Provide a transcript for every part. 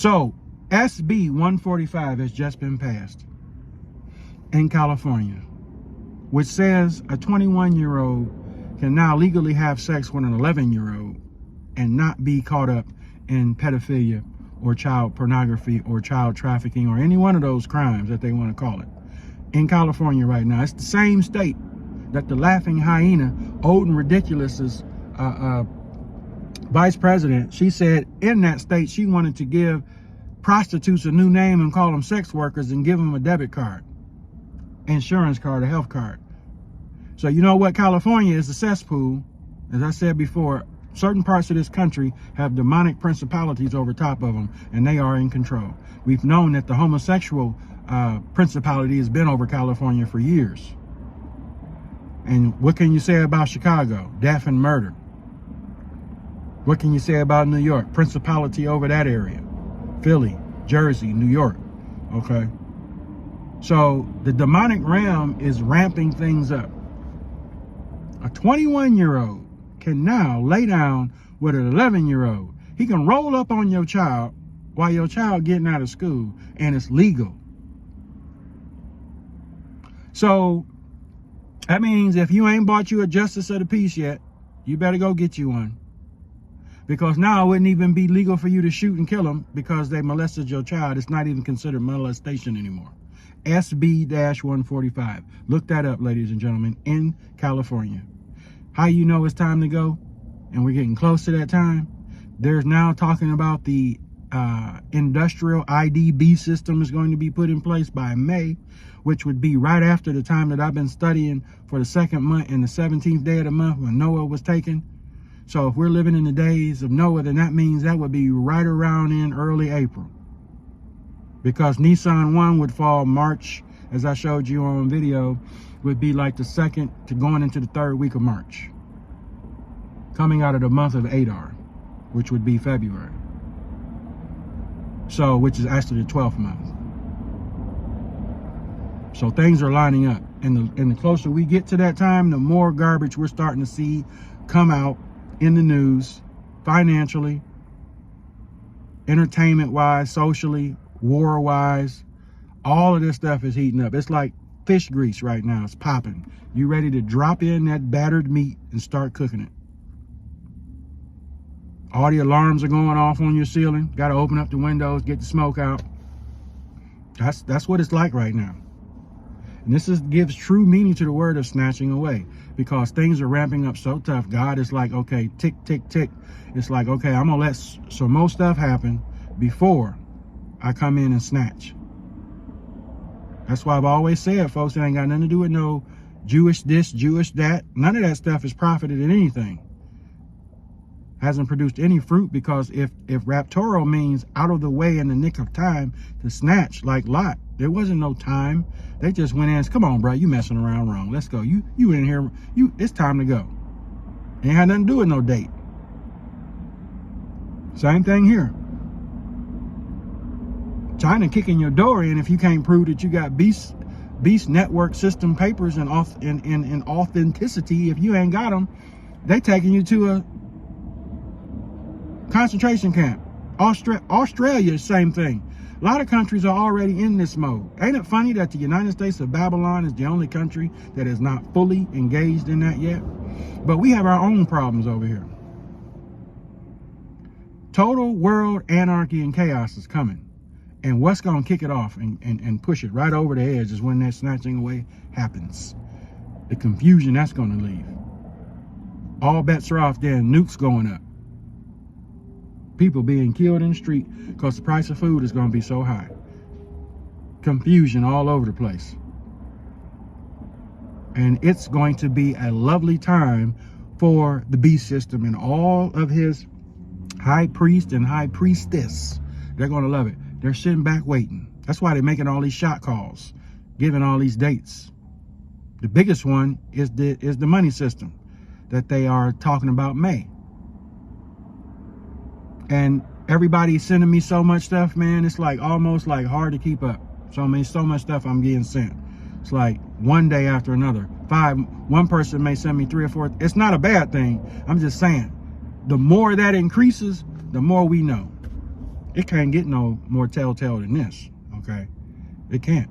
So SB-145 has just been passed in California, which says a 21-year-old can now legally have sex with an 11-year-old and not be caught up in pedophilia or child pornography or child trafficking or any one of those crimes that they want to call it. In California right now, it's the same state that the laughing hyena, old and ridiculous's vice president, she said in that state she wanted to give prostitutes a new name and call them sex workers and give them a debit card, insurance card, a health card. So you know what? California is a cesspool. As I said before, certain parts of this country have demonic principalities over top of them, and they are in control. We've known that the homosexual principality has been over California for years. And what can you say about Chicago? Death and murder. What can you say about New York? Principality over that area. Philly, Jersey, New York. Okay. So the demonic realm is ramping things up. A 21-year-old can now lay down with an 11-year-old. He can roll up on your child while your child getting out of school, and it's legal. So that means if you ain't bought you a justice of the peace yet, you better go get you one. Because now it wouldn't even be legal for you to shoot and kill them because they molested your child. It's not even considered molestation anymore. SB-145. Look that up, ladies and gentlemen, in California. How you know it's time to go? And we're getting close to that time. There's now talking about the industrial IDB system is going to be put in place by May, which would be right after the time that I've been studying for the second month and the 17th day of the month when Noah was taken. So if we're living in the days of Noah, then that means that would be right around in early April. Because Nissan 1 would fall March, as I showed you on video, would be like the second to going into the third week of March. Coming out of the month of Adar, which would be February. So, which is actually the 12th month. So things are lining up. And the closer we get to that time, the more garbage we're starting to see come out in the news, financially, entertainment-wise, socially, war-wise. All of this stuff is heating up. It's like fish grease right now. It's popping. You ready to drop in that battered meat and start cooking it. All the alarms are going off on your ceiling. Got to open up the windows, get the smoke out. That's what it's like right now. And this gives true meaning to the word of snatching away, because things are ramping up so tough. God is like, okay, tick, tick, tick. It's like, okay, I'm going to let some more stuff happen before I come in and snatch. That's why I've always said, folks, it ain't got nothing to do with no Jewish this, Jewish that. None of that stuff has profited in anything. Hasn't produced any fruit, because if raptoro means out of the way in the nick of time to snatch, like Lot, there wasn't no time. They just went in and said, come on, bro, you messing around wrong. Let's go. You in here. It's time to go. Ain't had nothing to do with no date. Same thing here. China kicking your door in if you can't prove that you got beast network system papers and authenticity. If you ain't got them, they taking you to a concentration camp. Australia, same thing. A lot of countries are already in this mode. Ain't it funny that the United States of Babylon is the only country that is not fully engaged in that yet? But we have our own problems over here. Total world anarchy and chaos is coming. And what's going to kick it off and push it right over the edge is when that snatching away happens. The confusion that's going to leave. All bets are off there. Nukes going up. People being killed in the street because the price of food is going to be so high. Confusion all over the place. And it's going to be a lovely time for the beast system and all of his high priest and high priestess. They're going to love it. They're sitting back waiting. That's why they're making all these shot calls, giving all these dates. The biggest one is the money system that they are talking about May. And everybody's sending me so much stuff, man. It's like almost like hard to keep up. So I mean, so much stuff I'm getting sent. It's like one day after another. One person may send me 3 or 4. It's not a bad thing. I'm just saying, the more that increases, the more we know. It can't get no more telltale than this, okay? It can't.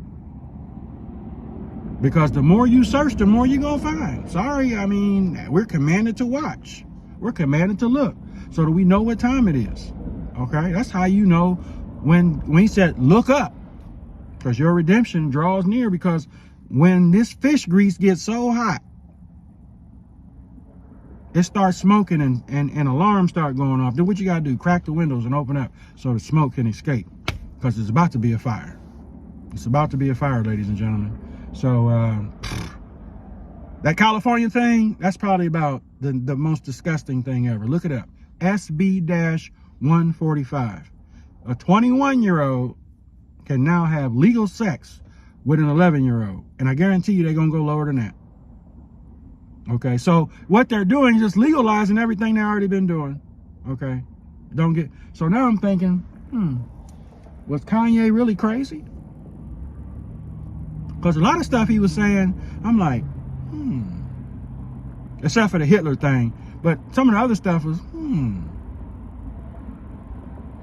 Because the more you search, the more you're going to find. Sorry, I mean, we're commanded to watch. We're commanded to look so that we know what time it is, okay? That's how you know when he said, look up, because your redemption draws near. Because when this fish grease gets so hot, it starts smoking and alarms start going off. Then what you got to do? Crack the windows and open up so the smoke can escape, because it's about to be a fire. It's about to be a fire, ladies and gentlemen. So that California thing, that's probably about the most disgusting thing ever. Look it up. SB-145. A 21-year-old can now have legal sex with an 11-year-old. And I guarantee you they're going to go lower than that. Okay, so what they're doing is just legalizing everything they've already been doing. Okay, so now I'm thinking, was Kanye really crazy? Because a lot of stuff he was saying, I'm like, except for the Hitler thing. But some of the other stuff was,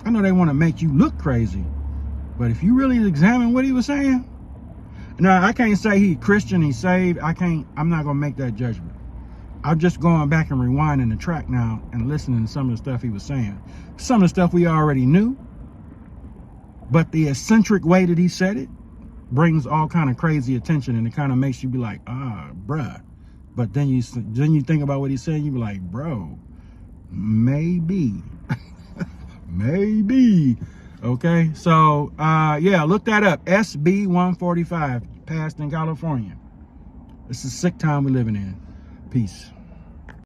I know they want to make you look crazy, but if you really examine what he was saying, now I can't say he's Christian, he's saved. I'm not going to make that judgment. I'm just going back and rewinding the track now and listening to some of the stuff he was saying. Some of the stuff we already knew, but the eccentric way that he said it brings all kind of crazy attention, and it kind of makes you be like, bruh. But then you think about what he said, you be like, bro, maybe. Maybe. Okay, so yeah, look that up. SB-145 passed in California. It's a sick time we're living in. Peace.